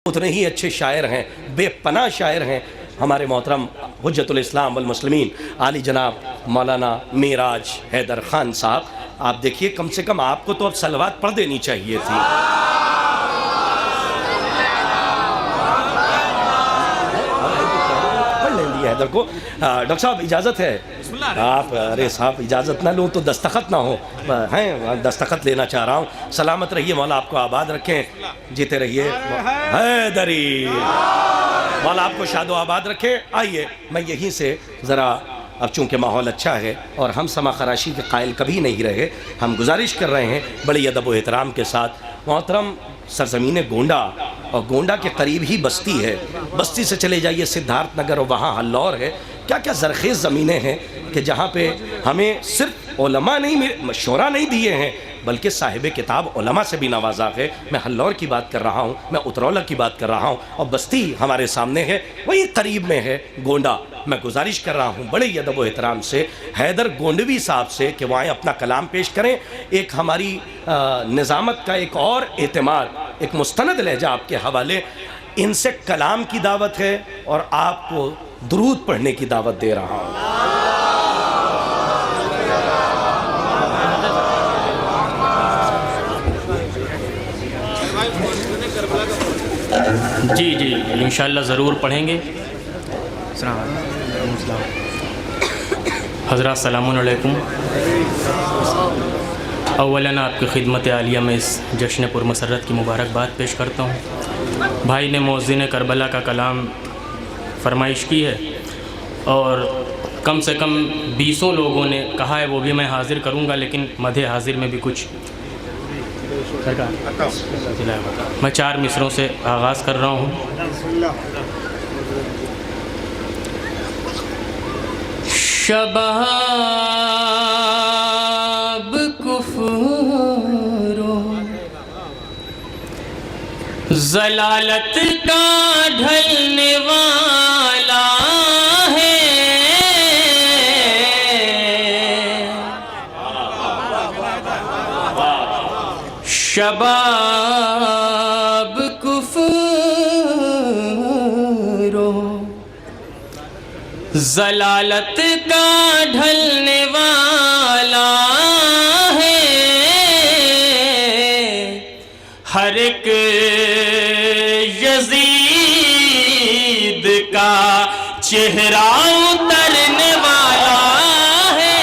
اتنے ہی اچھے شاعر ہیں، بے پناہ شاعر ہیں ہمارے محترم حجت الاسلام والمسلمین عالی جناب مولانا معراج حیدر خان صاحب. آپ دیکھیے کم سے کم آپ کو تو اب صلوات پڑھ دینی چاہیے تھی. پڑھ لیں گے حیدر کو. ڈاکٹر صاحب اجازت ہے؟ آپ ارے صاحب اجازت نہ لوں تو دستخط نہ ہو ہیں، دستخط لینا چاہ رہا ہوں. سلامت رہیے، مولا آپ کو آباد رکھیں، جیتے رہیے. حیدری مولا آپ کو شاد و آباد رکھے. آئیے میں یہیں سے ذرا، اب چونکہ ماحول اچھا ہے اور ہم سما خراشی کے قائل کبھی نہیں رہے، ہم گزارش کر رہے ہیں بڑی ادب و احترام کے ساتھ. محترم سرزمین گونڈا، اور گونڈا کے قریب ہی بستی ہے، بستی سے چلے جائیے سدھارتھ نگر اور وہاں ہلور ہے. کیا کیا زرخیز زمینیں ہیں کہ جہاں پہ ہمیں صرف علماء نہیں، شعراء نہیں دیے ہیں بلکہ صاحب کتاب علماء سے بھی نوازا ہے. میں ہلور کی بات کر رہا ہوں، میں اترولہ کی بات کر رہا ہوں، اور بستی ہمارے سامنے ہے، وہی قریب میں ہے گونڈا. میں گزارش کر رہا ہوں بڑے ادب و احترام سے حیدر گونڈوی صاحب سے کہ وہ آئیں اپنا کلام پیش کریں. ایک ہماری نظامت کا ایک اور اعتماد، ایک مستند لہجہ آپ کے حوالے. ان سے کلام کی دعوت ہے اور آپ کو درود پڑھنے کی دعوت دے رہا ہوں. جی جی انشاءاللہ ضرور پڑھیں گے. حضرات السلام علیکم. اولاً آپ کی خدمت عالیہ میں اس جشن پرمسرت کی مبارکباد پیش کرتا ہوں. بھائی نے مؤذن کربلا کا کلام فرمائش کی ہے اور کم سے کم 20 لوگوں نے کہا ہے، وہ بھی میں حاضر کروں گا، لیکن مدح حاضر میں بھی کچھ میں 4 مصروں سے آغاز کر رہا ہوں. شباب کفر و ضلالت کا ڈھلنے والا ہے، شباب کفر و ضلالت کا ڈھلنے والا ہے. ہر ایک یزید کا چہرہ اترنے والا ہے.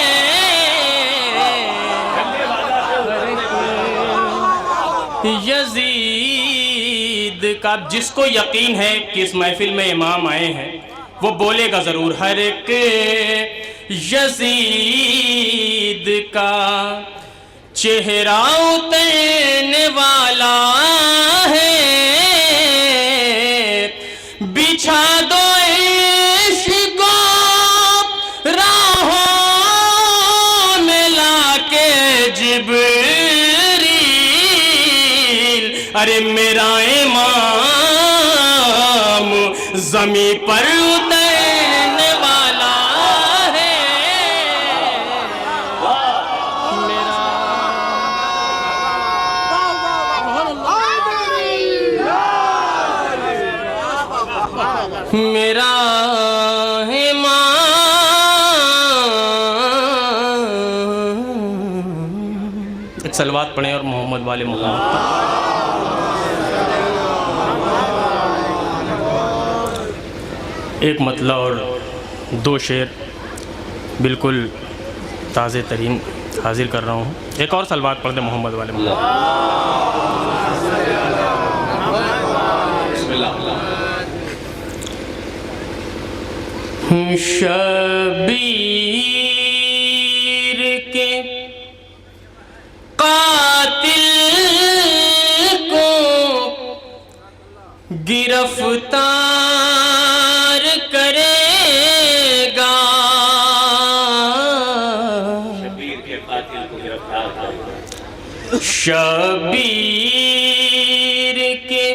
یزید کا جس کو یقین ہے کہ اس محفل میں امام آئے ہیں وہ بولے گا ضرور. ہر ایک یزید کا چہرہ اترنے والا ہے. بچھا دو عشق کو راہوں میں لا کے جبریل، ارے میرا امام زمین پر اترنے والا ہے. میرا امام ایک صلوات پڑھیں اور محمد والے محمد. ایک مطلع اور 2 شعر بالکل تازہ ترین حاضر کر رہا ہوں. ایک اور صلوات پڑھ دیں محمد والے محمد. شبیر کے قاتل کو گرفتار کرے گا، شبیر کے قاتل کو گرفتار کرے گا. شبیر کے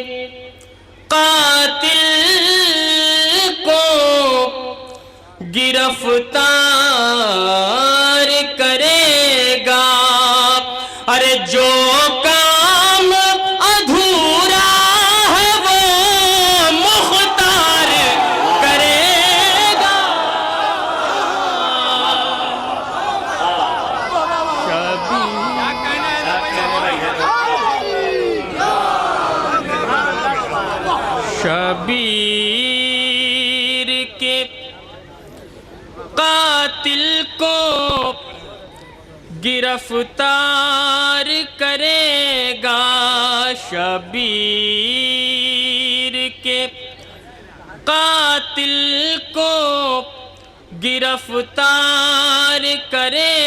قاتل کو گرفتار کرے گا. ارے جو کام ادھورا ہے وہ شبیر کے قاتل کو گرفتار کرے گا، شبیر کے قاتل کو گرفتار کرے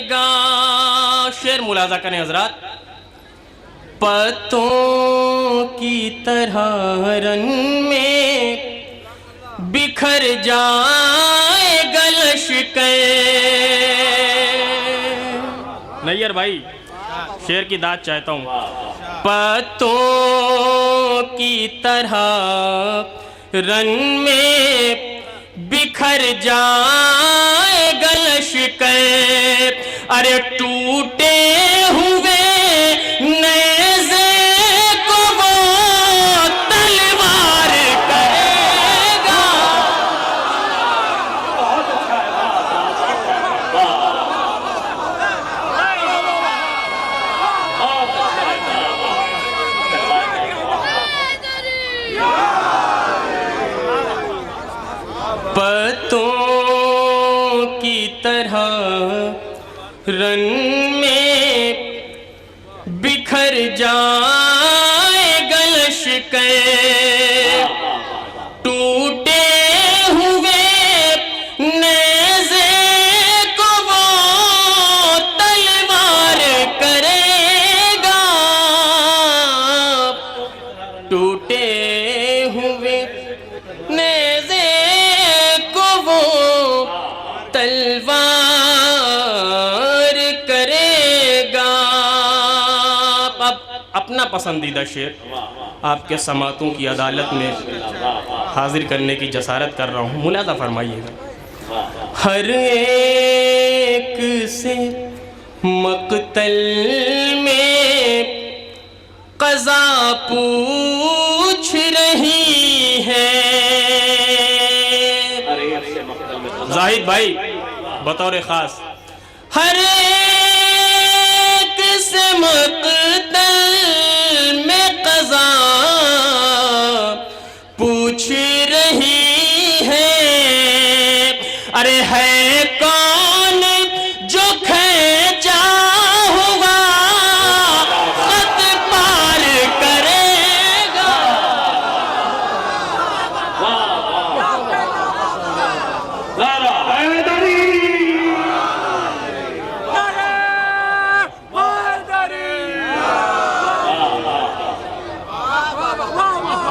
گا۔ شعر ملاحظہ کریں حضرات۔ پتوں کی طرح رن میں بکھر جائے گا لشکر۔ نیئر بھائی شعر کی داد چاہتا ہوں۔ پتوں کی طرح رن میں بکھر جائے گا لشکر، ارے ٹوٹے ہوئے نیزے کو وہ تلوار کرے گا۔ پتوں کی طرح رن میں بکھر جائے گا لشکر، ٹوٹے ہوئے نیزے کو وہ تلوار کرے گا، ٹوٹے ہوئے نیزے کو وہ تلوار کرے گا۔ اب اپنا پسندیدہ شعر آپ کے سماعتوں کی عدالت میں حاضر کرنے کی جسارت کر رہا ہوں، ملاحظہ فرمائیے گا۔ ہر ایک سے مقتل میں قضا پوچھ رہی ہے۔ زاہد بھائی بطور خاص، ہر ایک سے مقتل میں قضا پوچھ رہی ہے، ارے ہے کون جو کھینچا ہوا خط پار کرے گا۔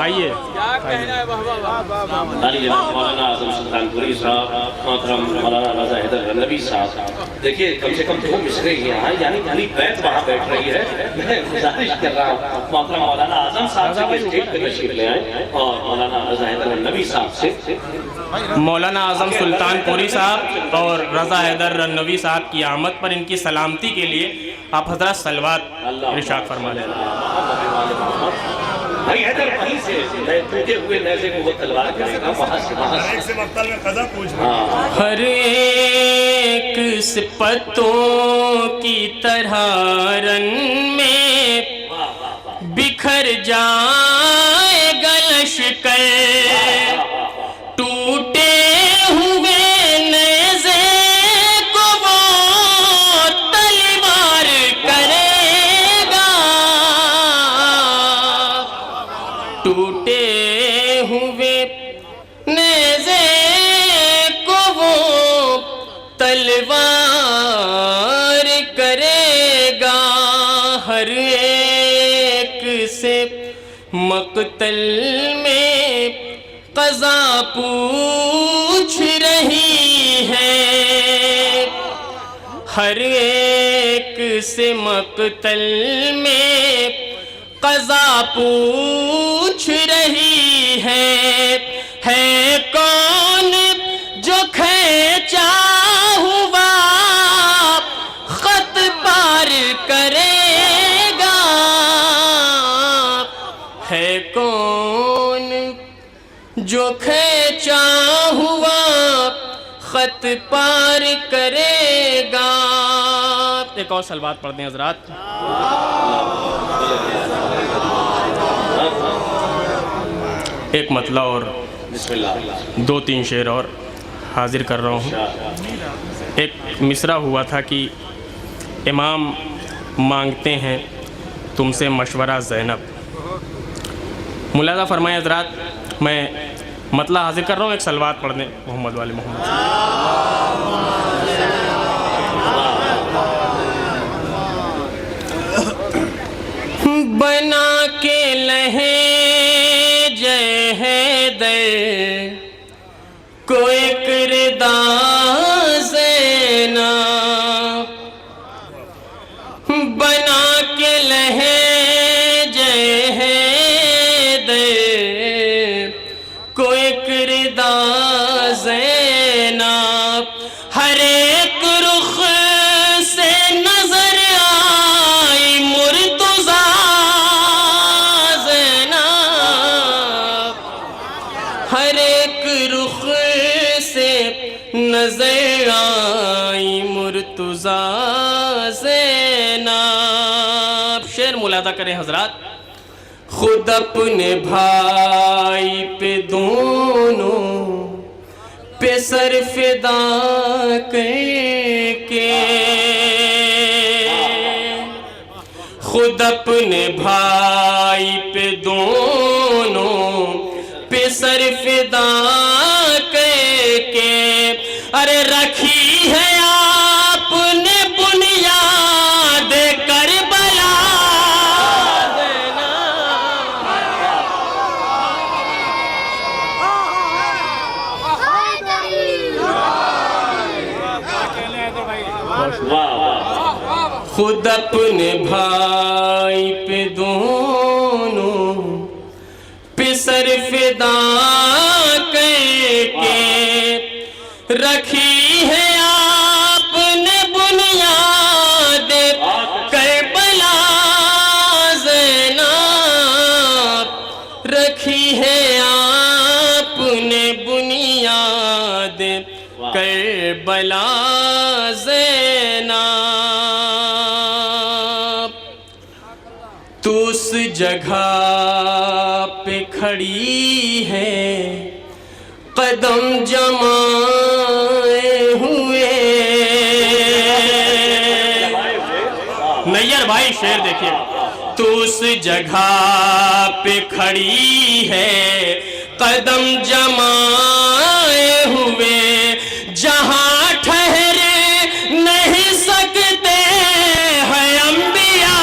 آئیے علی جناب مولانا اعظم سلطان پوری صاحب، محترم مولانا رضا حیدر رنوی صاحب، دیکھیے کم سے کم 2 مصرے یہاں یعنی پوری بیت وہاں بیٹھ رہی ہے۔ میں گزارش کر رہا ہوں محترم مولانا اعظم صاحب سے کہ اسٹیج پہ تشریف لے آئیں اور مولانا رضا حیدر رنوی صاحب سے مولانا اعظم سلطان پوری صاحب اور رضا حیدر رنوی صاحب کی آمد پر ان کی سلامتی کے لیے آپ حضرات صلوات ارشاد فرما لیں۔ بھائی حیدر وہیں سے ٹوٹے ہوئے نیزے کو وہ تلوار کرے گا، وہاں سے ایک سے مقتل میں قضا پوچھ رہا ہے۔ ہر ایک سے پتوں کی طرح رن میں بکھر جائے گا لشکر، ٹوٹے ہوئے نیزے کو وہ تلوار کرے گا، ٹوٹے ہوئے نیزے کو وہ تلوار کرے گا، ہر ایک سے مقتل میں قضا پوچھ رہی ہے، ہر ایک سے مقتل میں قضا پوچھ رہی ہے کون جو کھینچا ہوا خط پار کرے گا، ہے کون جو کھینچا ہوا خط پار کرے گا۔ ایک اور سلوات پڑھ دیں حضرات۔ ایک مطلع اور بسم اللہ. 2-3 شعر اور حاضر کر رہا ہوں. ایک مصرع ہوا تھا کہ امام مانگتے ہیں تم سے مشورہ زینب. ملاحظہ فرمائے حضرات، میں مطلع حاضر کر رہا ہوں، ایک صلوات پڑھ دیں محمد والے محمد. بنا کے لہجہ حیدر کوئی کردار زینب، بنا کے لہجہ حیدر کوئی کردار زینب، ہر ایک رخ سے نظر آئی مرتضیٰ زینب، ہر ایک رخ سے نظر آئی مرتضیٰ زینب. شعر ملاحظہ کریں حضرات. خود اپنے بھائی پہ دونوں پہ سر فدا کر کے، خود اپنے بھائی پہ دونوں پہ سر فدا کر کے، ارے رکھی ہے آپ نے بنیاد کربلا خود اپنے بھائی پہ دونوں پہ سر فدا کر کے، رکھی ہے آپ نے بنیاد کربلا زینب، رکھی ہے آپ نے بنیاد کربلا زینب. تو اس جگہ پہ کھڑی ہے قدم جمائے ہوئے. نیّر بھائی شعر دیکھیے. تو اس جگہ پہ کھڑی ہے قدم جمائے ہوئے، جہاں ٹھہرے نہیں سکتے ہیں انبیاء.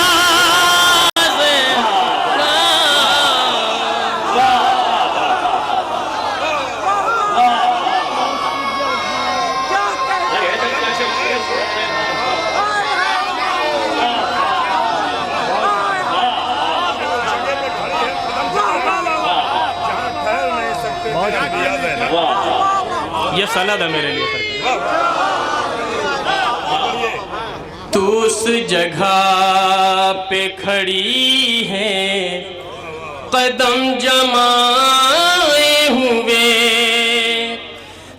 یہ سند ہے میرے لیے سرکار. تو اس جگہ پہ کھڑی ہے قدم جمائے ہوئے،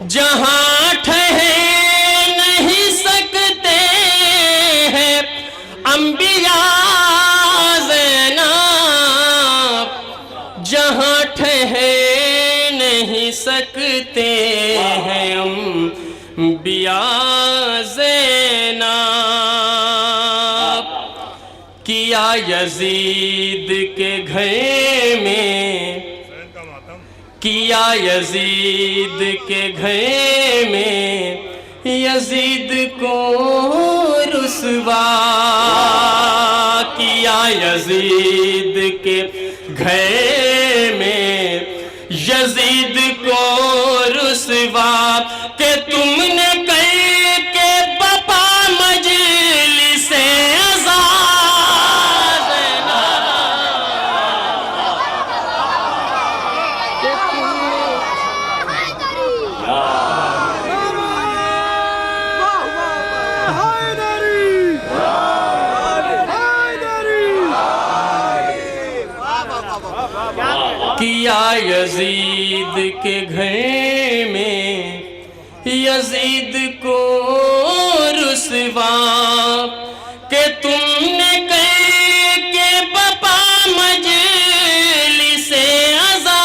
جہاں ٹھہر نہیں سکتے ہیں انبیاء زینب، جہاں ٹھہر نہیں سکتے ہیں انبیاء زینب. کیا یزید کے گھر میں، کیا یزید کے گھر میں یزید کو رسوا، کیا یزید کے گھر میں یزید کو رسوا، کہ تم نے کر کے بپا مجلس عزا کیا یزید کے گھر میں یزید کو رسوا، کہ تم نے کر کے بپا مجلس عزا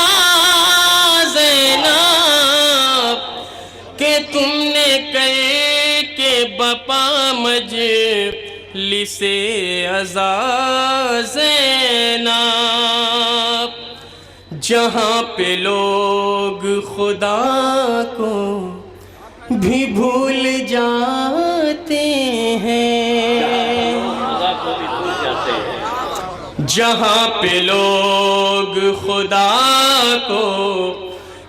مجلس عزا زینب، جہاں پہ لوگ خدا کو بھی بھول جاتے ہیں، جہاں پہ لوگ خدا کو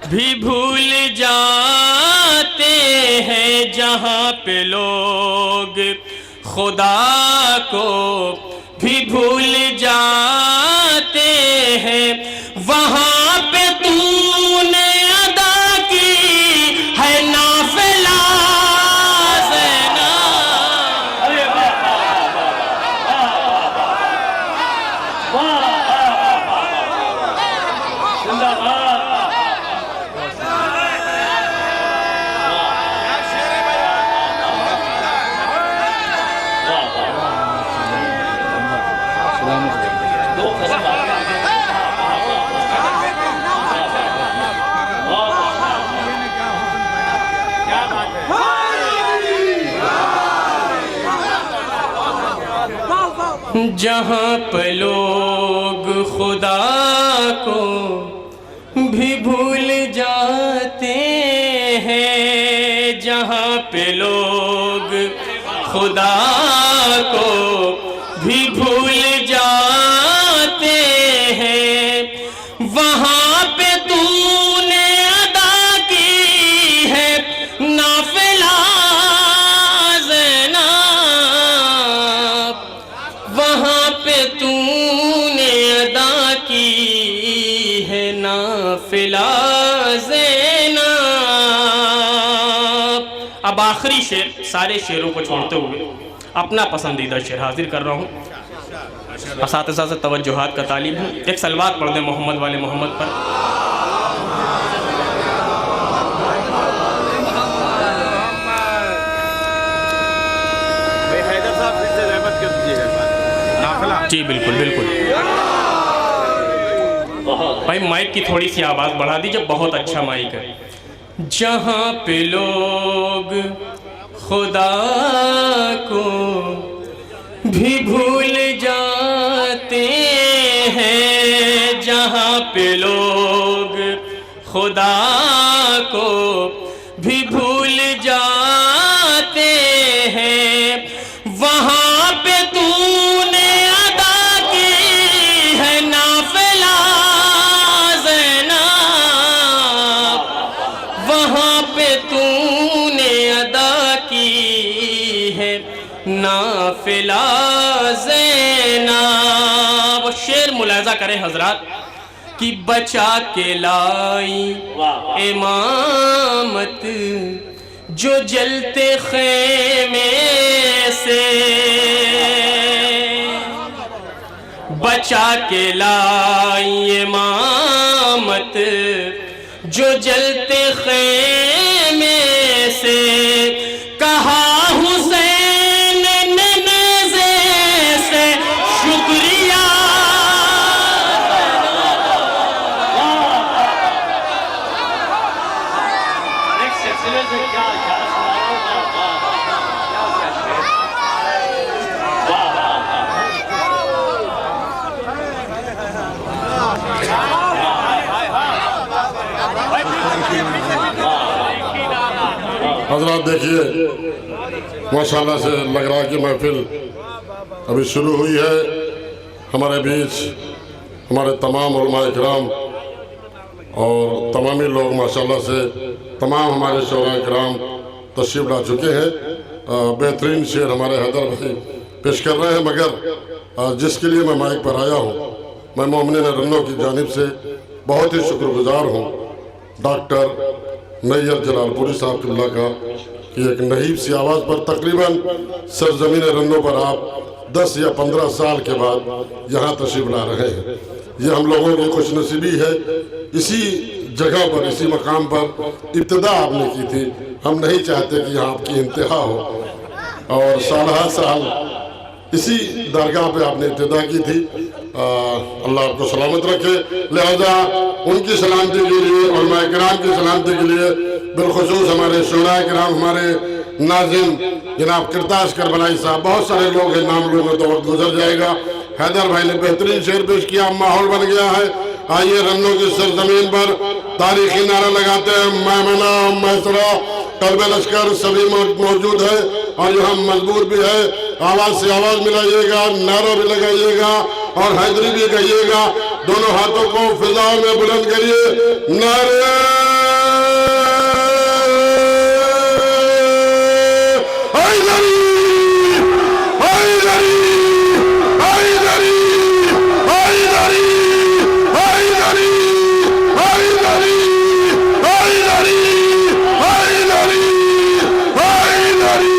بھی بھول جاتے ہیں، جہاں پہ لوگ خدا کو بھی بھول جاتے ہیں، وہاں پہ تو نے ادا کی ہے نافلہ جہاں پہ لوگ خدا کو بھی بھول جاتے ہیں، جہاں پہ لوگ خدا کو بھی بھول جاتے ہیں، وہاں پہ تو نے ادا کی ہے نافلہ زینب، وہاں پہ تو نے ادا کی ہے نافلہ زینب۔ اب آخری شعر، سارے شعروں کو چھوڑتے ہوئے اپنا پسندیدہ شعر حاضر کر رہا ہوں، اساتذہ سے توجہات کا طالب ہوں۔ ایک صلوات پڑھ دیں محمد والے محمد پر۔ جی بالکل بالکل بھائی مائک کی تھوڑی سی آواز بڑھا دیجئے، بہت اچھا مائک ہے۔ جہاں پہ لوگ خدا کو بھی بھول جاتے ہیں، جہاں پہ لوگ خدا کو بھی بھول جاتے ہیں، وہاں پہ تو نے ادا کی ہے نافلہ زینب، وہاں پہ تو نے ادا کی ہے نافلہ زینب۔ شعر ملاحظہ کریں حضرات کہ بچا کے لائی امامت جو جلتے خیمے سے، بچا کے لائی امامت جو جلتے خیمے سے، کہا حسین نے نیزے سے شکریہ، حضرات دیکھیے ماشاءاللہ سے لگ رہا ہے کہ محفل ابھی شروع ہوئی ہے۔ ہمارے بیچ ہمارے تمام علماء کرام اور تمامی لوگ ماشاءاللہ سے تمام ہمارے شعراء کرام تشریف لا چکے ہیں۔ بہترین شعر ہمارے حیدر بھائی پیش کر رہے ہیں، مگر جس کے لیے میں مائک پر آیا ہوں میں مومنین رنوں کی جانب سے بہت ہی شکر گزار ہوں ڈاکٹر نیّر جلال پوری صاحب قبلہ کا کہ ایک نحیف سی آواز پر تقریباً سرزمین رنوں پر آپ 10 یا 15 سال کے بعد یہاں تشریف لا رہے ہیں۔ یہ ہم لوگوں کی خوش نصیبی ہے، اسی جگہ پر اسی مقام پر ابتدا آپ نے کی تھی، ہم نہیں چاہتے کہ یہاں آپ کی انتہا ہو، اور سالہ سال اسی درگاہ پہ آپ نے ابتدا کی تھی۔ اللہ آپ کو سلامت رکھے، لہذا ان کی سلامتی کے لیے علماء کرام کی سلامتی کے لیے بالخصوص ہمارے شعراء کرام، ہمارے ناظم جناب کرتاش کربلائی صاحب، بہت سارے لوگ ہیں، نام لوں گے تو وقت گزر جائے گا۔ حیدر بھائی نے بہترین شعر پیش کیا، ماحول بن گیا ہے۔ آئیے رنوں کی سرزمین پر تاریخی نعرہ لگاتے ہیں، میمنہ میسرہ قلب لشکر سبھی موجود ہے اور یہاں مجبور بھی ہے، آواز سے آواز ملائیے گا، نعرہ بھی لگائیے گا اور حیدری بھی کہیے گا، دونوں ہاتھوں کو فضا میں بلند کریے، نعرہ حیدری حیدری حیدری حیدری حیدری حیدری حیدری حیدری حیدری۔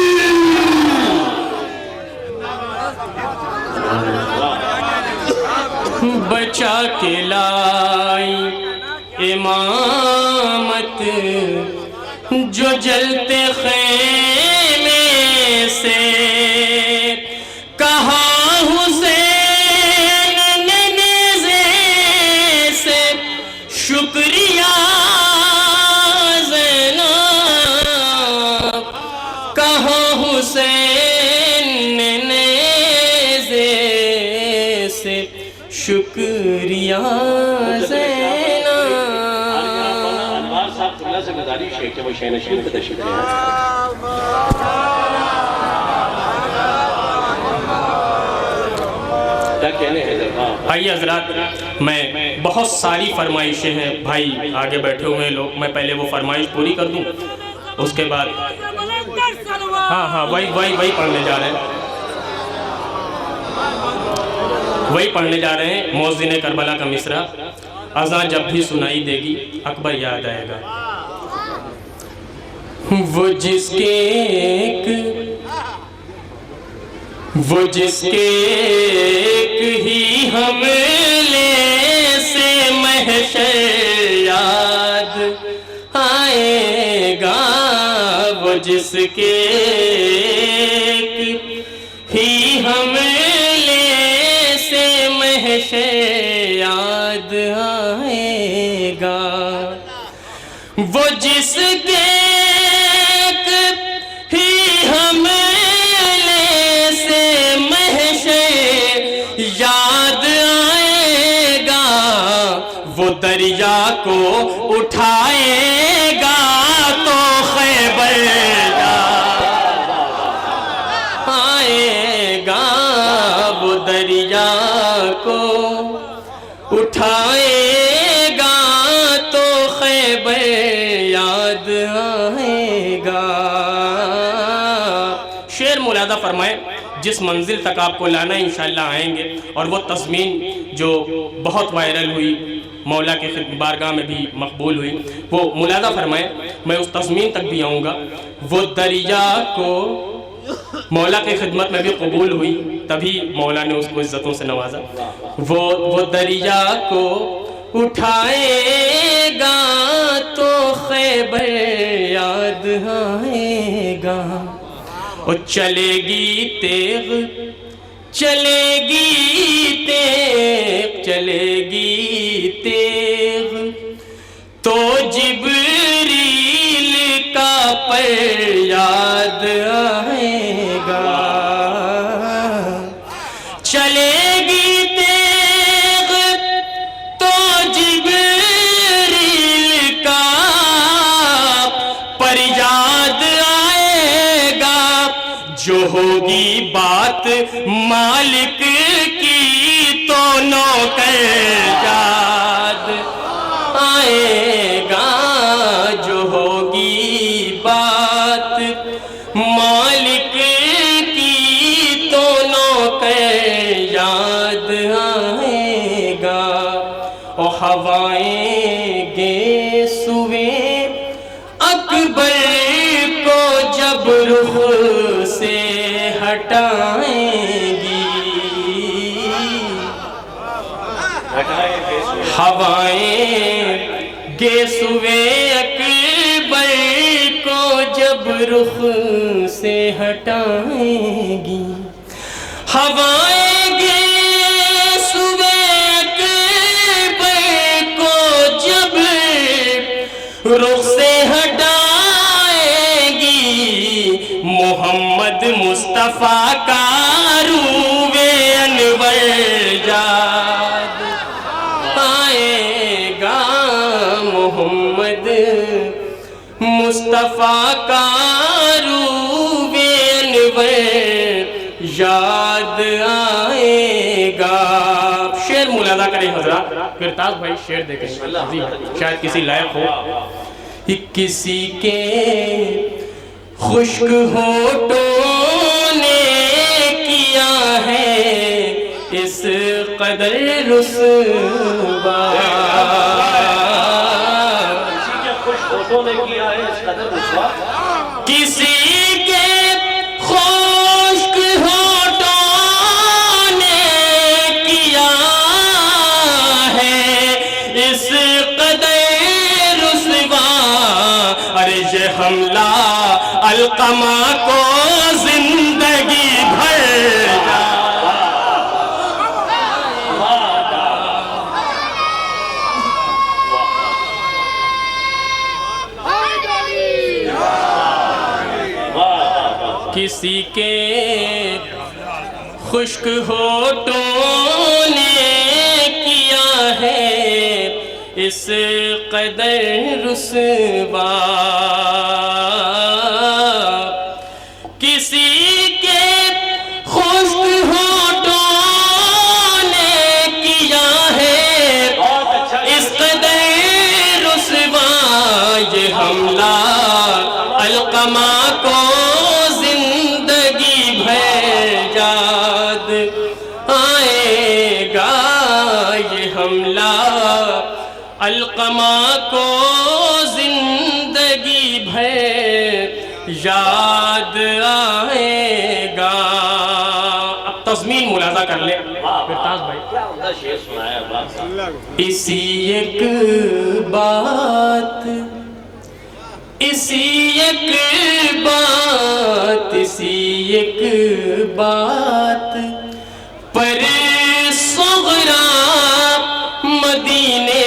بچا کے لائی امامت جو جلتے خیمے سے، کہا حسین نے نیزے سے شکریہ زینب، کہا حسین نے نیزے سے شکریہ زینب۔ انوار صاحب تمہیں سے گزارش ہے کہ وہ شہ نشین پہ تشریف لے کیا کہنے ہیں؟ آئیے حضرات، میں بہت ساری فرمائشیں ہیں، بھائی آگے بیٹھے ہوئے لوگ، میں پہلے وہ فرمائش پوری کر دوں، اس کے بعد ہاں وہی پڑھنے جا رہے ہیں، وہی پڑھنے جا رہے ہیں۔ مؤذن کربلا کا مصرع، اذان جب بھی سنائی دے گی اکبر یاد آئے گا۔ وہ جس کے ایک ہی حملے سے محشر یاد آئے گا، وہ جس کے ایک ہی حملے سے محشر یاد آئے گا، وہ جس کے ایک ہی حملے سے محشر یاد آئے گا، وہ دریا کو اٹھائے گا تو خیبر یاد آئے گا، وہ دریا کو اٹھائے گا تو خیبر یاد آئے گا۔ شعر ملاحظہ فرمائے، جس منزل تک آپ کو لانا انشاءاللہ آئیں گے، اور وہ تضمین جو بہت وائرل ہوئی، مولا کے بارگاہ میں بھی مقبول ہوئی، وہ ملاحظہ فرمائے، میں اس تضمین تک بھی آؤں گا۔ وہ دریا کو مولا کی خدمت میں بھی قبول ہوئی، تبھی مولا نے اس کو عزتوں سے نوازا۔ وہ دریا کو اٹھائے گا تو خیبر یاد آئے گا، اور چلے گی تیغ چلے گی تیغ چلے گی تیغ تو جبریل کا پر یاد آئے گا، چلے گی تیغ تو جبریل کا پر یاد آئے گا، جو ہوگی بات مالک کی تو نوکر یاد آئے گا، جو ہوگی بات مالک کی تو نوکر یاد آئے گا، اور ہوائیں گے سوے اکبر کو جب رخ سے ہٹائیں گی، ہوائیں گے سوے اکبر کو جب رخ سے ہٹائیں گی، ہوائیں گے سوے اکبر کو جب رخ سے ہٹائیں گی، مصطفیٰ کا روے انور یاد آئے گا محمد مصطفیٰ کا روے انور یاد آئے گا. شعر ملاحظہ کریں حضرات. کرتاز بھائی شعر دیکھیں شاید کسی لائق ہو. کسی کے خشک ہونٹوں نے کیا ہے اس قدر رسوا. کسی کے خشک ہونٹوں نے کیا ہے اس قدر رسوا. ارے یہ حملہ القمہ کو زندگی بھر کسی کے خشک ہونٹوں نے کیا ہے اس قدر رسوا. کسی کے خشک ہونٹوں نے کیا ہے اس قدر رسوا. یہ حملہ القمہ کو القمہ کو زندگی بھر یاد آئے گا. اب تضمین ملاحظہ کر لیں کرتاز بھائی. اسی ایک بات اسی ایک بات اسی ایک بات پر صغرا مدینے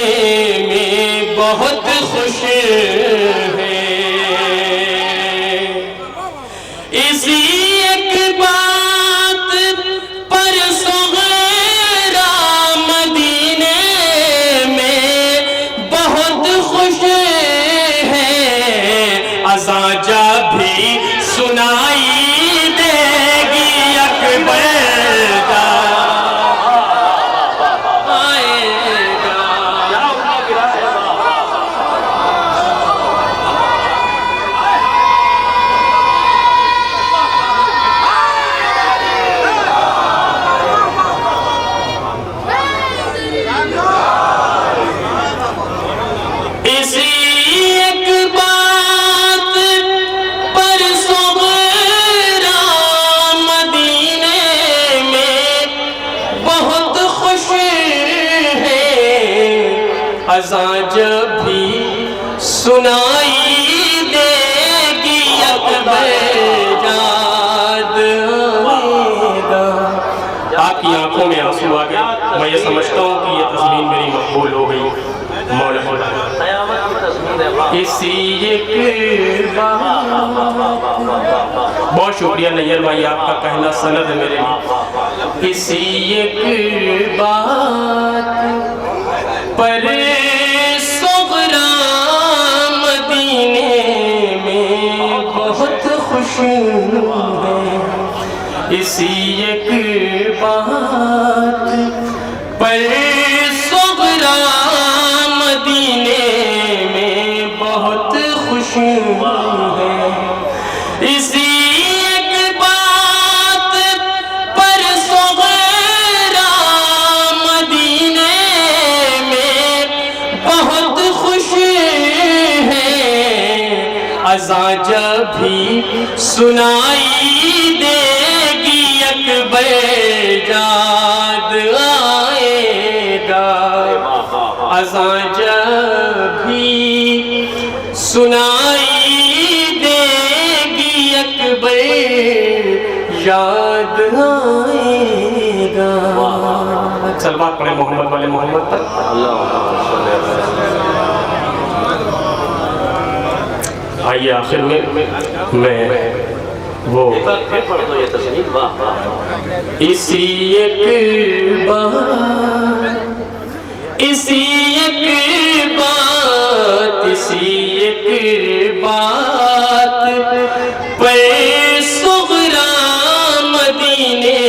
میں بہت خوش ہے. اسی ایک بات پر صغرا مدینے میں بہت خوش ہے. اذان جب بھی سنائی دے گی اکبر اذان جب بھی سنائی دے گی اکبر یاد آئے گا. آپ کی آنکھوں میں آنسو آ گئے. میں یہ سمجھتا ہوں کہ یہ تضمین میری مقبول ہو گئی. مولا اسی ایک بات. بہت شکریہ نیئر بھائی آپ کا کہنا سند ہے میرے لیے. اسی ایک بات پر صغرا مدینے میں بہت خوش ہے. اسی ایک بات پر صغرا مدینے میں بہت خوش ہے. اسی ایک بات پر صغرا مدینے میں بہت خوش ہے. اذان جب بھی سنائی دے گی اکبر یاد آئے گا. اذان جب بھی سنائی دے گی اکبر یاد آئے گا. صلوات پڑھیں محمد والے محمد پر. آئیے آخر میں وہ پھر پڑھ دو یہ تصنیف. واہ واہ. اسی ایک بات، اسی ایک بات، اسی ایک بات پر صغرا مدینے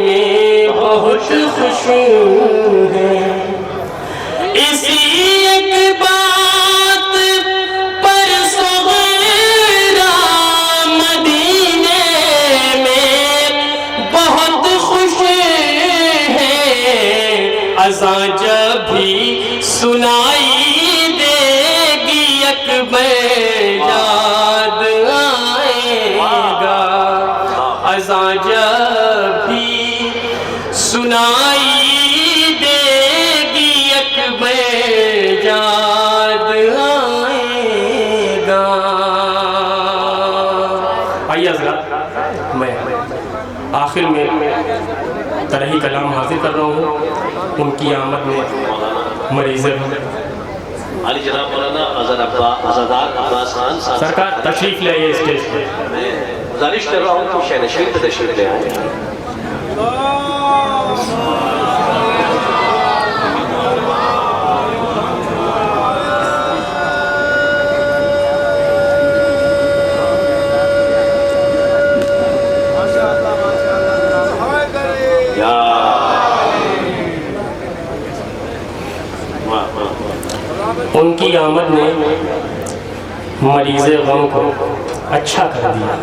میں بہت خوشوں ہے. اسی ایک بات پر صغرا مدینے میں بہت خوش ہے. اذان جب بھی سنائی دے گی اکبر یاد آئے گا. اذان جب بھی سنائی دے گی اکبر یاد آئے گا. آئیے حضرات، میں آخر میں طرحی کلام حاضر کر رہا ہوں. ان کی آمد میں مریض علی جناب مولانا عزادار عباس خان صاحب سرکار تشریف لے آئیے اسٹیج پہ. میں گزارش کر رہا ہوں کہ شہنشین پہ تشریف لے آئیں. ان کی آمد نے مریض غم کو اچھا کر دیا.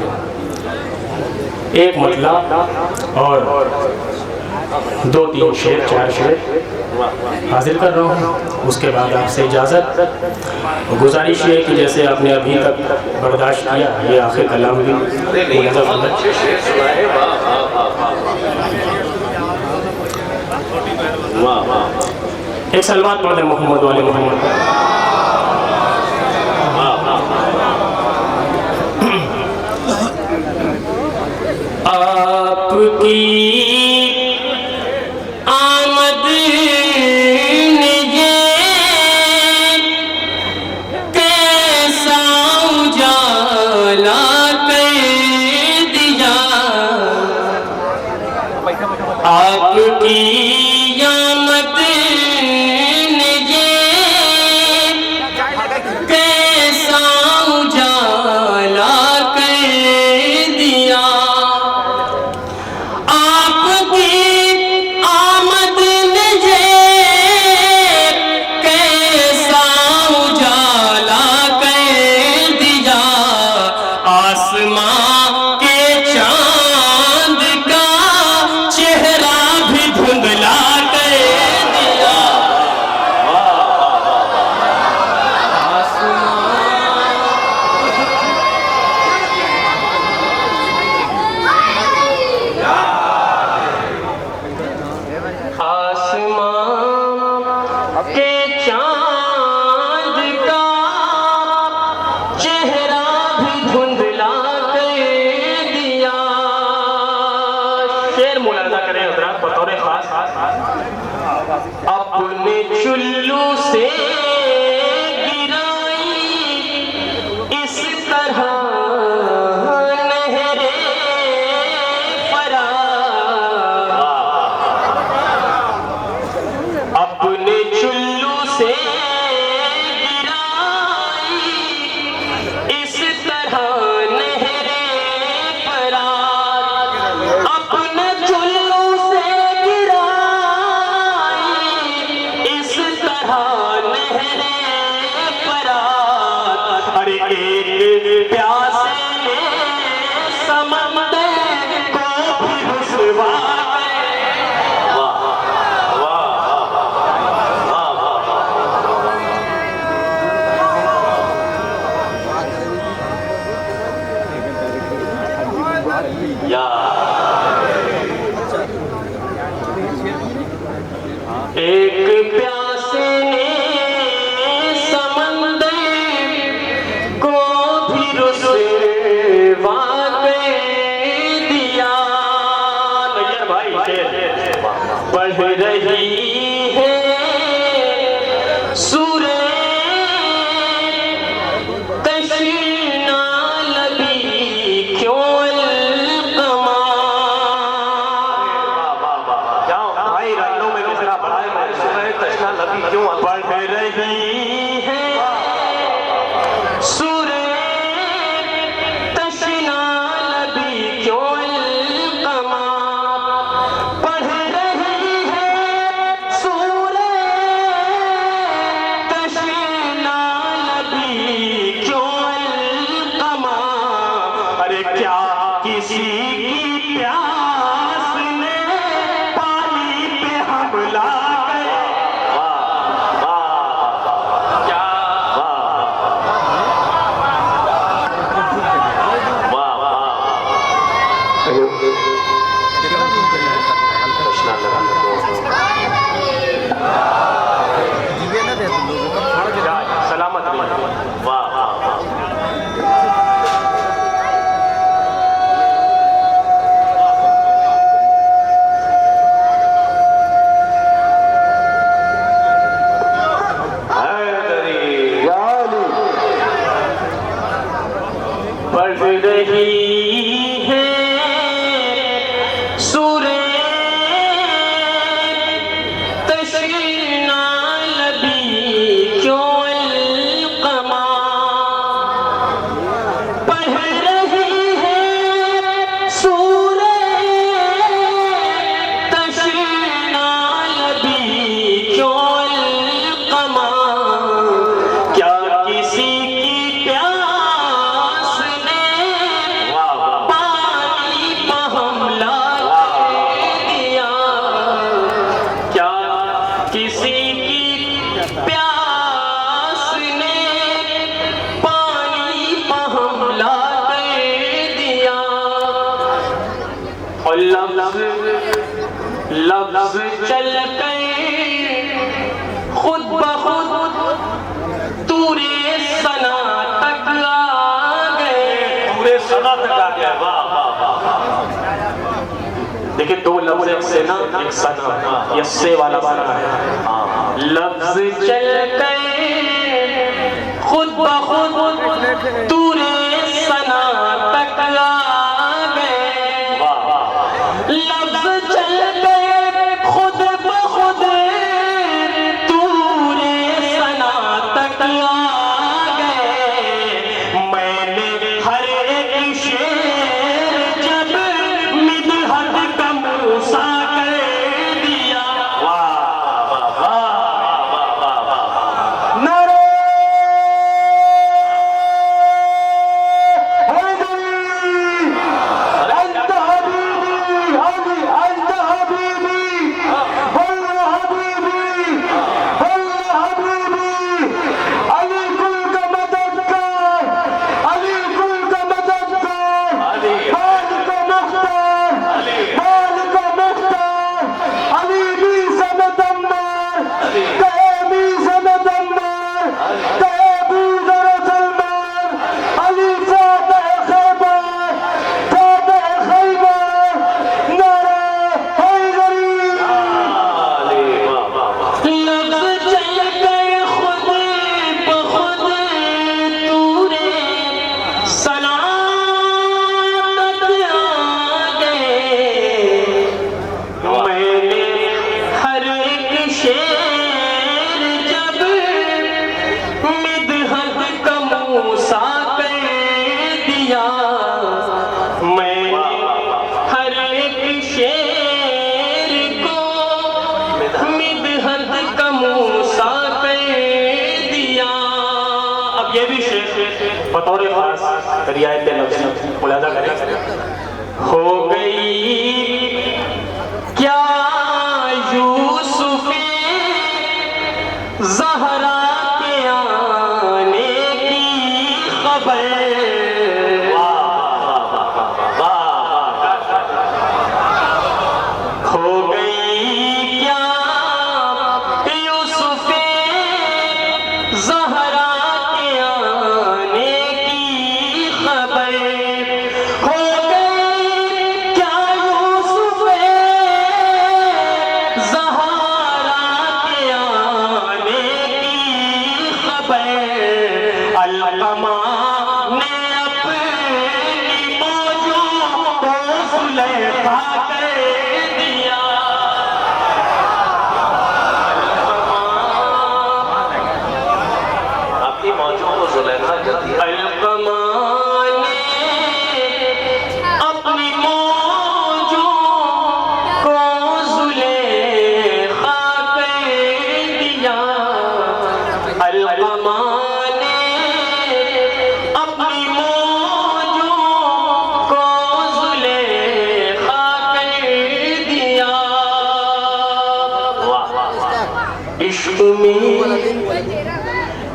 ایک مطلب اور 2-3 شعر 4 شعر حاضر کر رہا ہوں. اس کے بعد آپ سے اجازت. گزارش یہ کہ جیسے آپ نے ابھی تک برداشت کیا، یہ آخر کلام بھی ایک سلوات پڑھ دیں محمد والے محمد. آپ کی آمد نے یہ کیسا اجالا کر دیا. آپ کی آمد نے یہ کیسا اجالا کر دیا. آپ کی آمد نے یہ کیسا اجالا کر دیا. آسمان کے چاند کا چہرہ بھی دھندلا کر دیا. آسمان کے چاند کا چہرہ بھی دھندلا کر دیا. شعر ملاحظہ کریں حضرات بطور خاص. اپنے چلو سے گرائی اس طرح نہرے فرات. اپنے چلو سے گرائی اس طرح نہرے فرات. اپنے چلو سے گرائی اس طرح نہرے فرات. ارے ایک پیاسے نے سمندر کو بھی رسوا ایک پیاسے نے سمندر کو بھی رسوا کر دیا. نیّر بھائی پڑھ رہی ہے سورہ تشنا لبی کیوں کسی کی پیاس نے پانی پہ حملہ کرے. سلامت رہیے. واہ پڑھ رہی ہے سورہ تشرینا لبی کیوں القما. پڑھ رہی ہے سورہ تشرینا لبی کیوں القما. کیا کسی کی پیاس نے پانی پہ حملہ کر دیا. کیا کسی کی پیاس نے پانی پہ حملہ کر دیا. اور لفظ چل گئے خود بخود طور ثنا تک آ گئے. پورے سنا تک آ گیا. واہ واہ واہ. دیکھیں دو لفظ ایک سے نا ایک سنا یہ سے والا بنا ہے. لفظ چل گئے خود بخود طور ثنا تک آ گئے. لفظ چل گئے خود بخود طور ثنا تک آ گئے. میں نے ہر ایک شعر جب مدحت کا موسیٰ کر دیا. نعرہ انت حبیبی علی انت حبیبی واللہ حبیبی واللہ حبیبی علی کل کا مددگار علی کل کا مددگار مالک مختار مالک مختار علی بھی سمدمار کہے بھی سمدمار کہے بھی ذر سلمان علی فاتح خیبر فاتح خیبر نعرہ حیدری. لفظ چل گئے خود بخود طور ثنا تک آ گئے. میں نے ہر ایک شعر جب مدحت کا موسیٰ کر دیا. میں ہر ایک شعر کو مدحت کا موسیٰ کر دیا. اب یہ بھی شعر بطور خاص رعایت لفظ ملاحظہ کریں. ہو گئی کیا یوسف زہرا کے آنے کی خبر. ہو گئی کیا یوسف زہرا کے آنے کی خبر. ہو گئی کیا یوسف زہرا کے آنے کی خبر. علقمہ نے اپنی موجوں کو زلیخا کر دیا. آپ کی موجوں کو زلیخا کر دیا. علقمہ نے اپنی موجوں کو زلیخا کر دیا. علقمہ نے اپنی موجوں کو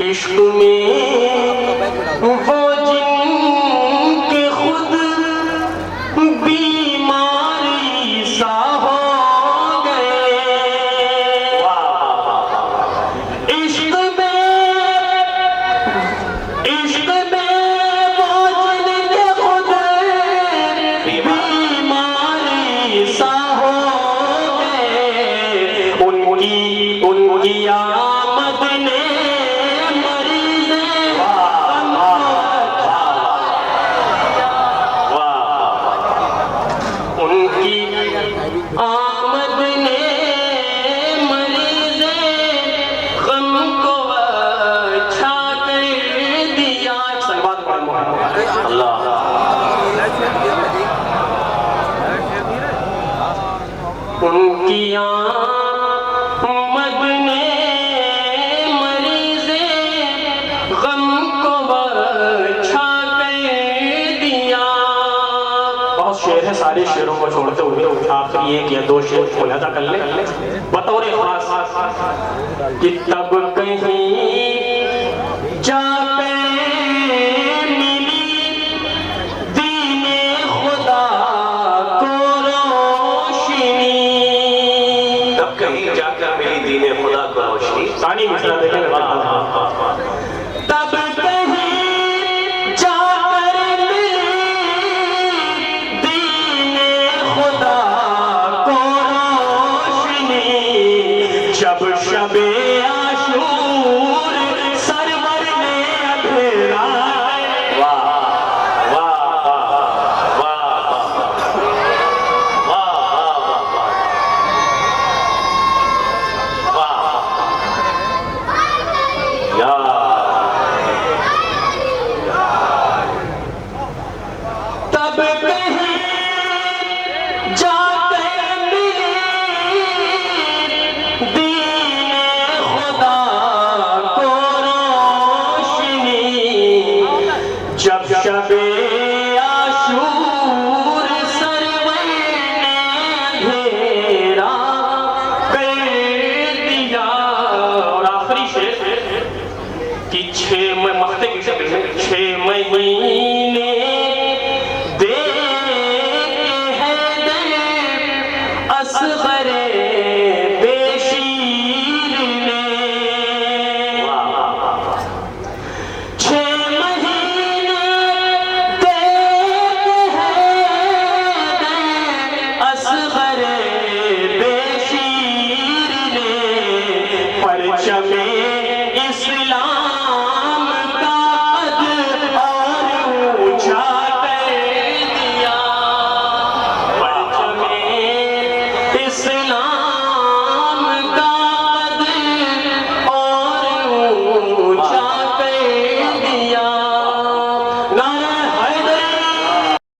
عشق میں وہ جن کے خود بیماری سا ہو گئے عشق میں وہ جن کے خود بیماری سا ہو گئے ان کی آمد نے مریض ان کی آمد نے مریض غم کو اچھا کر دیا صلوات پڑھ محمد اللہ ان کی آمد نے مریض غم کو اچھا کر دیا بہت شعر ہے سارے شعروں کو چھوڑتے ہوئے آخری ایک یا دو شعر ملاحظہ کر لیں بطور خاص کہ تب کہیں جا پہ ملی دین خدا کو روشنی تب کہیں جا کر ملی دین خدا کو روشنی ثانی مثلا دیکھیں تب کہیں جا کر ملی دین خدا کو روشنی جب شب عاشور سرور نے اندھیرا تب کہیں جا کر ملی دین خدا کو روشنی جب شب عاشور سرور نے اندھیرا کر دیا اور آخری شعر کہ 6 مہینے